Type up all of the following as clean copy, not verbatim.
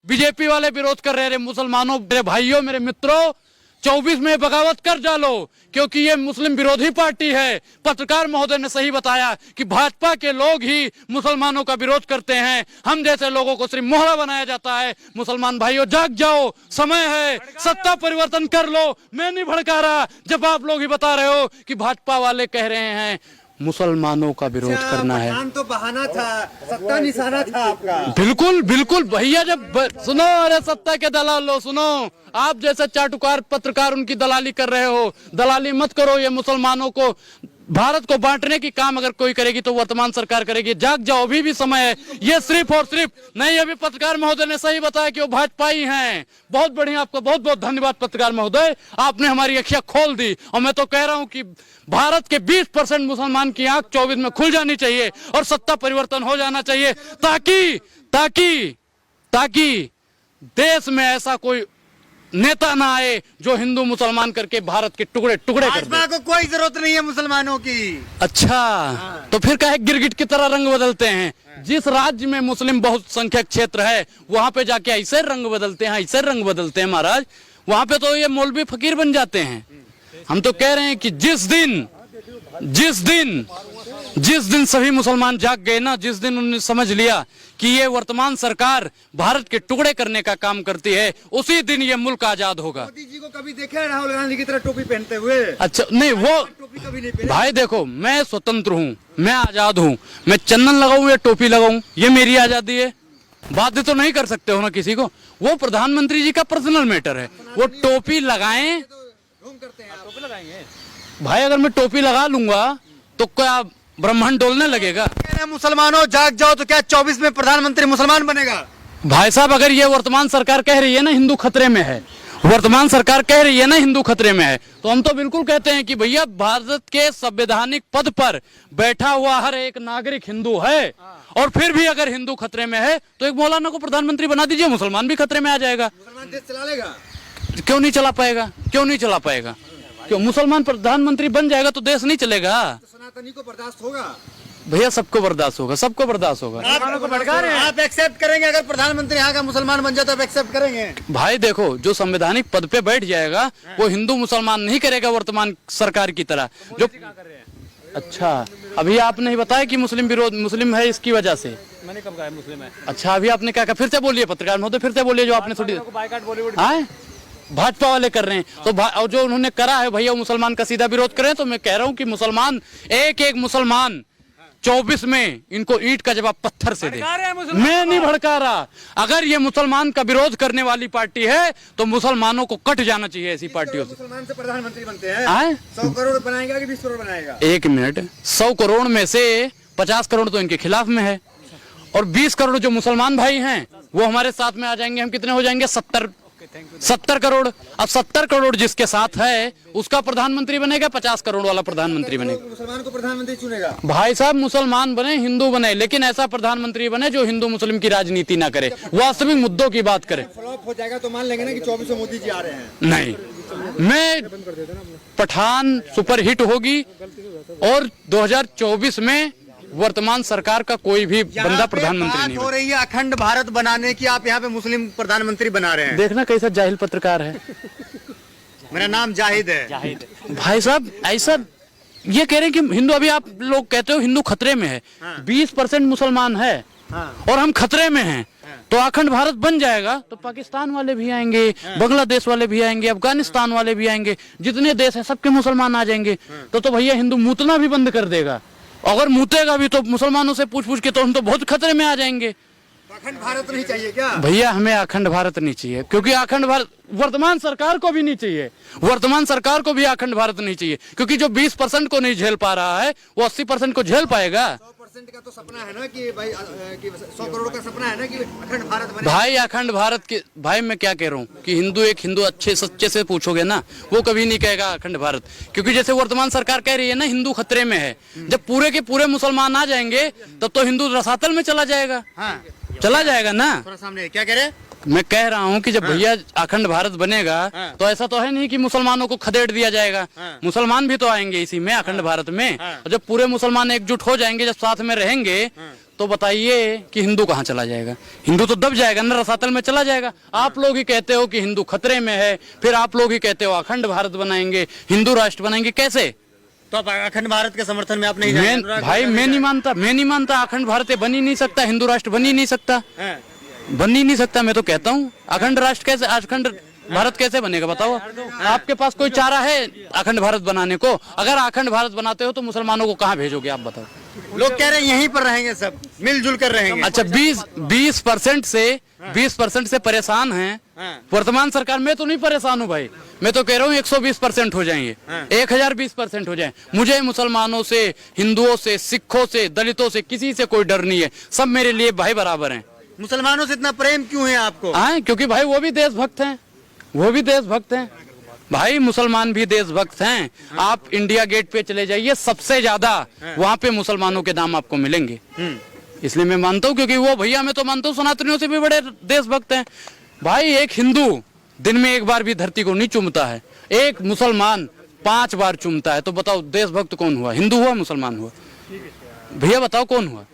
BJP वाले विरोध कर रहे मुसलमानों, मेरे भाइयों, मेरे मित्रों, 24 में बगावत कर डालो, क्योंकि ये मुस्लिम विरोधी पार्टी है। पत्रकार महोदय ने सही बताया कि भाजपा के लोग ही मुसलमानों का विरोध करते हैं, हम जैसे लोगों को सिर्फ मोहरा बनाया जाता है। मुसलमान भाइयों, जाग जाओ, समय है, सत्ता परिवर्तन कर लो। मैं नहीं भड़का रहा, जब आप लोग ही बता रहे हो कि भाजपा वाले कह रहे हैं मुसलमानों का विरोध करना है। तो बहाना था, सत्ता निशाना था आपका। बिल्कुल बिल्कुल भैया, जब सुनो, अरे सत्ता के दलाल लो, सुनो, आप जैसे चाटुकार पत्रकार उनकी दलाली कर रहे हो। दलाली मत करो। ये मुसलमानों को, भारत को बांटने की काम अगर कोई करेगी तो वर्तमान सरकार करेगी। जाग जाओ, अभी भी समय है। ये सिर्फ और सिर्फ नहीं, अभी पत्रकार महोदय ने सही बताया कि वो भाजपाई हैं। बहुत बढ़िया, आपका बहुत बहुत धन्यवाद पत्रकार महोदय, आपने हमारी अखियां खोल दी। और मैं तो कह रहा हूं कि भारत के 20% मुसलमान की आंख 24 में खुल जानी चाहिए और सत्ता परिवर्तन हो जाना चाहिए, ताकि ताकि ताकि देश में ऐसा कोई नेता ना आए जो हिंदू मुसलमान करके भारत के टुकड़े टुकड़े कर दे। भाजपा को कोई जरूरत नहीं है मुसलमानों की। अच्छा, तो फिर काहे गिरगिट की तरह रंग बदलते हैं? जिस राज्य में मुस्लिम बहुसंख्यक क्षेत्र है वहां पे जाके ऐसे रंग बदलते हैं, ऐसे रंग बदलते हैं महाराज। वहां पे तो ये मौलवी फकीर बन जाते हैं। हम तो कह रहे हैं कि जिस दिन सभी मुसलमान जाग गए ना, जिस दिन उन्होंने समझ लिया कि ये वर्तमान सरकार भारत के टुकड़े करने का काम करती है, उसी दिन ये मुल्क आजाद होगा। मोदी जी को कभी देखे राहुल गांधी की तरह टोपी पहनते हुए? अच्छा, नहीं, वो टोपी कभी नहीं पहने। भाई देखो, मैं स्वतंत्र हूँ, मैं आजाद हूँ। मैं चंदन लगाऊं या टोपी लगाऊं, ये मेरी आजादी है। बाध्य तो नहीं कर सकते हो ना किसी को। वो प्रधानमंत्री जी का पर्सनल मैटर है। वो टोपी लगाएं, टोपी लगाएंगे भाई अगर मैं टोपी लगा लूंगा तो क्या ब्रह्मांड डोलने लगेगा? मुसलमानों जाग जाओ, तो क्या 24 में प्रधानमंत्री मुसलमान बनेगा? भाई साहब, अगर ये वर्तमान सरकार कह रही है ना हिंदू खतरे में है, वर्तमान सरकार कह रही है ना हिंदू खतरे में है, तो हम तो बिल्कुल कहते हैं कि भैया भारत के संवैधानिक पद पर बैठा हुआ हर एक नागरिक हिंदू है। और फिर भी अगर हिंदू खतरे में है तो एक मौलाना को प्रधानमंत्री बना दीजिए, मुसलमान भी खतरे में आ जाएगा। मुसलमान देश चला लेगा? क्यों नहीं चला पाएगा? क्यों नहीं चला पाएगा? क्यों? मुसलमान प्रधानमंत्री बन जाएगा तो देश नहीं चलेगा। तो सनातनी को बर्दाश्त होगा? भैया सबको बर्दाश्त होगा, सबको बर्दाश्त होगा। मुसलमानों को भड़का रहे हैं। आप एक्सेप्ट करेंगे अगर प्रधानमंत्री यहाँ का मुसलमान बन जाए तो आप एक्सेप्ट करेंगे? भाई देखो, जो संवैधानिक पद पे बैठ जाएगा वो हिंदू मुसलमान नहीं करेगा वर्तमान सरकार की तरह। जो अच्छा, अभी आपने ही बताया कि मुस्लिम विरोध, मुस्लिम है इसकी वजह से। मैंने कब कहा मुस्लिम है? अच्छा, अभी आपने क्या कहा? फिर से बोलिए पत्रकार महोदय, फिर से बोलिए। जो आपने थोड़ी बायकॉट बॉलीवुड भाजपा वाले कर रहे हैं तो और जो उन्होंने करा है भैया, वो मुसलमान का सीधा विरोध करें। तो मैं कह रहा हूँ कि मुसलमान, एक एक मुसलमान 24 में इनको ईंट का जवाब पत्थर से दे। मैं नहीं भड़का रहा। अगर ये मुसलमान का विरोध करने वाली पार्टी है तो मुसलमानों को कट जाना चाहिए ऐसी पार्टियों से। मुसलमान से प्रधानमंत्री बनते हैं? 100 करोड़ बनाएगा कि 20 करोड़ बनाएगा? एक मिनट, 100 करोड़ में से 50 करोड़ तो इनके खिलाफ में है, और 20 करोड़ जो मुसलमान भाई हैं वो हमारे साथ में आ जाएंगे। हम कितने हो जाएंगे? 70 करोड़। अब 70 करोड़ जिसके साथ है उसका प्रधानमंत्री बनेगा, 50 करोड़ वाला प्रधानमंत्री बनेगा। मुसलमान को प्रधानमंत्री चुनेगा? भाई साहब, मुसलमान बने, हिंदू बने, लेकिन ऐसा प्रधानमंत्री बने जो हिंदू मुस्लिम की राजनीति ना करे, वास्तविक मुद्दों की बात करे। फ्लॉप हो जाएगा तो मान लेंगे ना कि 24 में मोदी जी आ रहे हैं? नहीं, मैं पठान सुपर हिट होगी और 2024 में वर्तमान सरकार का कोई भी बंदा प्रधानमंत्री नहीं हो रही है अखंड भारत बनाने की, आप यहाँ पे मुस्लिम प्रधानमंत्री बना रहे हैं। देखना कैसा जाहिल पत्रकार है। मेरा नाम जाहिद है। भाई साहब, ऐसा ये कह रहे हैं कि हिंदू, अभी आप लोग कहते हो हिंदू खतरे में है। 20% मुसलमान है और हम खतरे में हैं, तो अखंड भारत बन जाएगा तो पाकिस्तान वाले भी आएंगे, बांग्लादेश वाले भी आएंगे, अफगानिस्तान वाले भी आएंगे, जितने देश है सबके मुसलमान आ जाएंगे। तो भैया हिंदू मूतना भी बंद कर देगा। अगर मूतेगा भी तो मुसलमानों से पूछ पूछ के तो हम तो बहुत खतरे में आ जाएंगे। अखंड भारत नहीं चाहिए क्या? भैया हमें अखंड भारत नहीं चाहिए, क्योंकि अखंड भारत वर्तमान सरकार को भी नहीं चाहिए। वर्तमान सरकार को भी अखंड भारत नहीं चाहिए, क्योंकि जो 20% को नहीं झेल पा रहा है वो 80% को झेल पाएगा। 100% का तो सपना है ना कि भाई, कि 100 करोड़ का सपना है ना कि अखंड भारत बने। भाई अखंड भारत के, भाई मैं क्या कह रहा हूँ कि हिंदू, एक हिंदू अच्छे सच्चे से पूछोगे ना, वो कभी नहीं कहेगा अखंड भारत। क्योंकि जैसे वर्तमान सरकार कह रही है ना हिंदू खतरे में है, जब पूरे के पूरे मुसलमान आ जाएंगे तब तो हिंदू रसातल में चला जाएगा। चला जाएगा ना। थोड़ा सामने क्या कह रहे? मैं कह रहा हूँ कि जब भैया अखंड भारत बनेगा तो ऐसा तो है नहीं कि मुसलमानों को खदेड़ दिया जाएगा। मुसलमान भी तो आएंगे इसी में, अखंड भारत में। और जब पूरे मुसलमान एकजुट हो जाएंगे, जब साथ में रहेंगे, तो बताइए कि हिंदू कहाँ चला जाएगा? हिंदू तो दब जाएगा ना, रसातल में चला जाएगा। आप लोग ही कहते हो कि हिंदू खतरे में है, फिर आप लोग ही कहते हो अखंड भारत बनाएंगे, हिंदू राष्ट्र बनाएंगे। कैसे? तो आप अखंड भारत के समर्थन में आप नहीं भाई मैं नहीं मानता अखंड भारत बन ही नहीं सकता, हिंदू राष्ट्र बन ही नहीं सकता, बन ही नहीं सकता। मैं तो कहता हूँ अखंड राष्ट्र कैसे, अखंड भारत कैसे बनेगा बताओ? आपके पास कोई चारा है अखंड भारत बनाने को? अगर अखंड भारत बनाते हो तो मुसलमानों को कहाँ भेजोगे आप बताओ? लोग कह रहे हैं यहीं पर रहेंगे, सब मिलजुल कर रहेंगे। अच्छा 20% से परेशान हैं वर्तमान सरकार। मैं तो नहीं परेशान हूँ भाई, मैं तो कह रहा हूँ 120% हो जाएंगे, 1020% हो जाए। मुझे मुसलमानों से, हिंदुओं से, सिखों से, दलितों से किसी से कोई डर नहीं है, सब मेरे लिए भाई बराबर हैं। मुसलमानों से इतना प्रेम क्यों है आपको? हाँ, क्योंकि भाई वो भी देशभक्त हैं, वो भी देशभक्त हैं भाई, मुसलमान भी देशभक्त हैं। आप इंडिया गेट पे चले जाइए, सबसे ज्यादा वहाँ पे मुसलमानों के नाम आपको मिलेंगे। इसलिए मैं मानता हूँ, क्योंकि वो भैया मैं तो मानता हूँ सनातनियों से भी बड़े देशभक्त हैं भाई। एक हिंदू दिन में एक बार भी धरती को नहीं चूमता है, एक मुसलमान 5 बार चूमता है। तो बताओ देशभक्त कौन हुआ? हिंदू हुआ, मुसलमान हुआ? भैया बताओ कौन हुआ?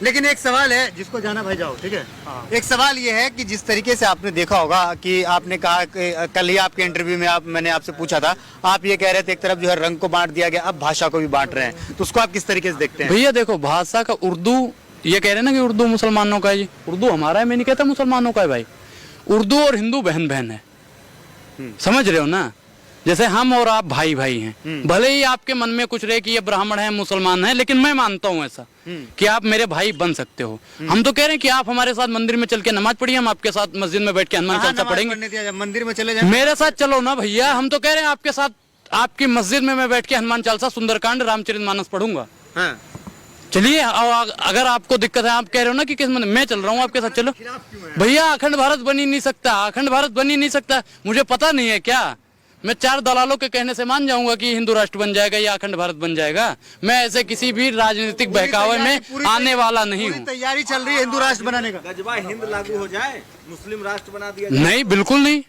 लेकिन एक सवाल है जिसको जाना भाई जाओ, ठीक है। एक सवाल ये है कि जिस तरीके से आपने देखा होगा कि आपने कहा कि कल ही आपके इंटरव्यू में मैंने आपसे पूछा था, आप ये कह रहे थे एक तरफ जो है रंग को बांट दिया गया, अब भाषा को भी बांट रहे हैं, तो उसको आप किस तरीके से देखते हैं? भैया देखो, भाषा का उर्दू, ये कह रहे हैं ना कि उर्दू मुसलमानों का है, जी उर्दू हमारा है, मैं नहीं कहता मुसलमानों का है भाई। उर्दू और हिंदू बहन बहन है, समझ रहे हो ना? जैसे हम और आप भाई भाई हैं, भले ही आपके मन में कुछ रहे कि ये ब्राह्मण है, मुसलमान है, लेकिन मैं मानता हूँ ऐसा कि आप मेरे भाई बन सकते हो। हम तो कह रहे हैं कि आप हमारे साथ मंदिर में चल के नमाज पढ़िए, हम आपके साथ मस्जिद में बैठ के हनुमान चालीसा पढ़ेंगे। मंदिर में चले जाए, मेरे साथ चलो ना भैया। हम तो कह रहे हैं आपके साथ, आपकी मस्जिद में मैं बैठ के हनुमान चालीसा, सुंदरकांड, रामचरितमानस पढ़ूंगा। चलिए, और अगर आपको दिक्कत है, आप कह रहे हो ना कि किस मैं चल रहा हूँ आपके साथ, चलो भैया। अखंड भारत बन ही नहीं सकता, अखंड भारत बन ही नहीं सकता। मुझे पता नहीं है क्या, मैं 4 दलालों के कहने से मान जाऊंगा कि हिंदू राष्ट्र बन जाएगा या अखंड भारत बन जाएगा? मैं ऐसे किसी भी राजनीतिक बहकावे में आने वाला नहीं हूँ। तैयारी चल रही है हिंदू राष्ट्र बनाने का। गजबा हिंद लागू हो जाए, मुस्लिम राष्ट्र बना दिया जाए। नहीं, बिल्कुल नहीं,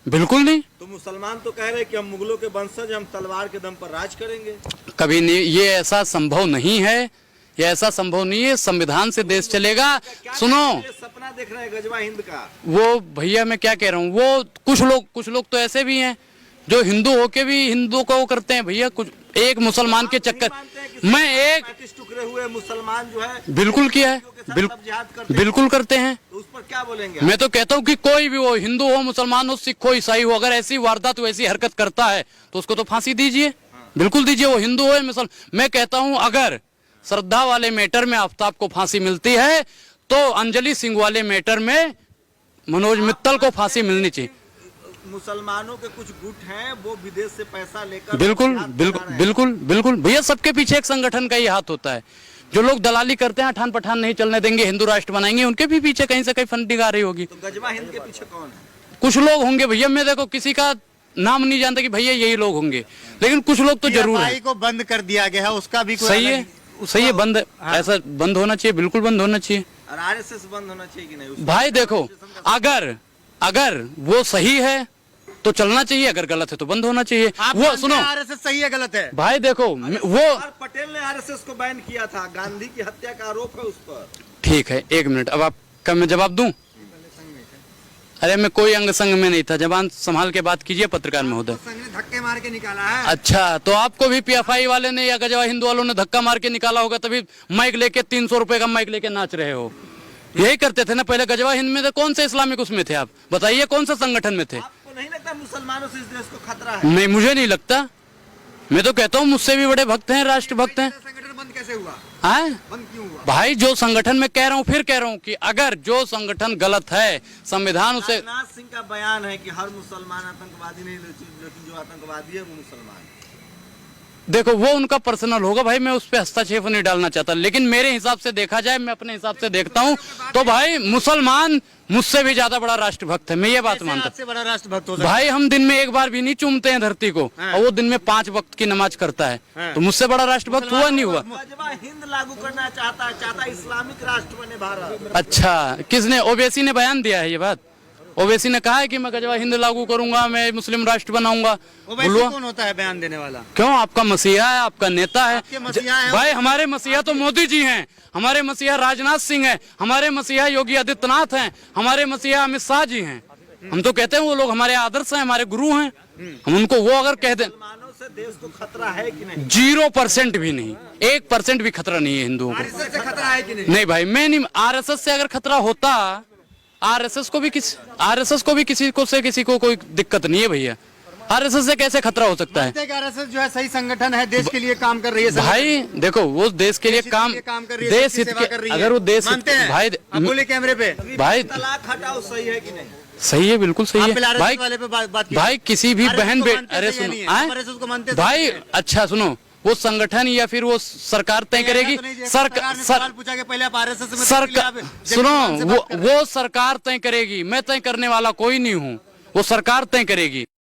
बिल्कुल नहीं। तो मुसलमान तो कह रहे हैं कि हम मुगलों के वंशज, हम तलवार के दम पर राज करेंगे। कभी नहीं, ये ऐसा संभव नहीं है, ये ऐसा संभव नहीं है। संविधान से देश चलेगा। सुनो, सपना देख रहे हैं गजबा हिंद का। वो भैया मैं क्या कह रहा हूँ, वो कुछ लोग तो ऐसे भी हैं जो हिंदू होके भी हिंदू को वो करते हैं भैया। कुछ एक मुसलमान के चक्कर मैं एक 35 टुकड़े हुए मुसलमान जो है बिल्कुल किया है, बिल्कुल करते हैं। तो उस पर क्या बोलेंगे? मैं तो कहता हूँ कि कोई भी हो, हिंदू हो, मुसलमान हो, सिख हो, ईसाई हो, अगर ऐसी वारदात हो, ऐसी हरकत करता है तो उसको तो फांसी दीजिए, बिल्कुल दीजिए, वो हिंदू हो या मुसलमान। मैं कहता हूँ अगर श्रद्धा वाले मैटर में आफ्ताब को फांसी मिलती है तो अंजलि सिंह वाले मैटर में मनोज मित्तल को फांसी मिलनी चाहिए। मुसलमानों के कुछ गुट हैं, वो विदेश से पैसा लेकर बिल्कुल बिल्कुल बिल्कुल बिल्कुल भैया, सबके पीछे एक संगठन का ही हाथ होता है। जो लोग दलाली करते हैं, अठान पठान नहीं चलने देंगे, हिंदू राष्ट्र बनाएंगे, उनके भी पीछे कहीं से कहीं फंडिंग आ रही होगी। तो गजबा हिंद के पीछे कौन है? कुछ लोग होंगे भैया, मैं देखो किसी का नाम नहीं जानता कि भैया यही लोग होंगे, लेकिन कुछ लोग तो जरूर है। को बंद कर दिया गया है, उसका भी सही है, सही है, बंद ऐसा बंद होना चाहिए, बिल्कुल बंद होना चाहिए। और आरएसएस बंद होना चाहिए कि नहीं? भाई देखो, अगर वो सही है तो चलना चाहिए, अगर गलत है तो बंद होना चाहिए। वो सुनो, आरएसएस सही है गलत है? भाई देखो, वो पटेल ने आरएसएस को बैन किया था, गांधी की हत्या का आरोप है उस पर। ठीक है, 1 मिनट, अब आपका मैं जवाब दूं? अरे मैं कोई अंग संग में नहीं था, जबान संभाल के बात कीजिए पत्रकार महोदय। धक्के मार के निकाला है। अच्छा, तो आपको भी पीएफआई वाले ने या गजवा हिंदू वालों ने धक्का मार के निकाला होगा, तभी माइक लेके 300 रुपए का माइक लेके नाच रहे हो। यही करते थे ना पहले गजवा हिंद में? तो कौन से इस्लामिक उसमें थे आप बताइए, कौन सा संगठन में थे? आपको नहीं लगता मुसलमानों से इस देश को खतरा है? नहीं, मुझे नहीं लगता। मैं तो कहता हूँ मुझसे भी बड़े भक्त हैं, राष्ट्र भक्त हैं। संगठन बंद कैसे हुआ? बंद क्यों हुआ? भाई जो संगठन में कह रहा हूँ, फिर कह रहा हूँ कि अगर जो संगठन गलत है, संविधान उसे। राजनाथ सिंह का बयान है कि हर मुसलमान आतंकवादी नहीं, लेकिन जो आतंकवादी है वो मुसलमान है। देखो वो उनका पर्सनल होगा भाई, मैं उस पर हस्तक्षेप नहीं डालना चाहता, लेकिन मेरे हिसाब से देखा जाए, मैं अपने हिसाब से देखता हूँ तो भाई मुसलमान मुझसे भी ज्यादा बड़ा राष्ट्रभक्त है, मैं ये बात मानता हूँ। बड़ा राष्ट्रभक्त हो सकता है भाई हम दिन में एक बार भी नहीं चूमते हैं धरती को, और वो दिन में 5 वक्त की नमाज करता है, तो मुझसे बड़ा राष्ट्रभक्त हुआ नहीं हुआ? गजबा हिंद लागू करना चाहता इस्लामिक राष्ट्र बने भारत। अच्छा, किसने? ओवैसी ने बयान दिया है ये बात? ओवैसी ने कहा है कि मैं गजवा हिंद लागू करूंगा, मैं मुस्लिम राष्ट्र बनाऊंगा। ओवैसी बोलो कौन होता है बयान देने वाला? क्यों? आपका मसीहा है, आपका नेता है। आपके मसीहा हैं? भाई हमारे मसीहा तो मोदी जी हैं, हमारे मसीहा राजनाथ सिंह हैं, हमारे मसीहा योगी आदित्यनाथ हैं, हमारे मसीहा अमित शाह जी हैं। हम तो कहते हैं वो लोग हमारे आदर्श हैं, हमारे गुरु हैं। हम उनको वो अगर कह दें, मुसलमानों से देश को खतरा है कि नहीं? 0% भी नहीं, 1% भी खतरा नहीं है हिंदुओं को। आरएसएस से खतरा है कि नहीं? नहीं भाई, मैं नहीं, आरएसएस से अगर खतरा होता, आरएसएस को भी किसी को कोई दिक्कत नहीं है भैया। आरएसएस से कैसे खतरा हो सकता है? मानते हैं कि आरएसएस जो है सही संगठन है, देश के लिए काम कर रही है। भाई देखो, वो देश के लिए काम कर रही है, देश सबकी हित सेवा कर रही के, है। अगर वो देश मानते हैं? भाई अब बोले कैमरे पे। भाई तलाक हटाओ सही है कि नहीं? सही है, बिल्कुल सही आप है पहले RSS भाई। वाले पे बात कीजिए। भाई किसी भी RSS बहन को बे मानते अरे सही या सुनो, नहीं है? आए? आप RSS को मानते भाई सही है? अच्छा सुनो, वो संगठन या फिर वो सरकार तय करेगी। सरकार ने सवाल पूछा कि पहले आप आरएसएस में सरकार सुनो, वो सरकार तय करेगी, मैं तय करने वाला कोई नहीं हूँ, वो सरकार तय करेगी।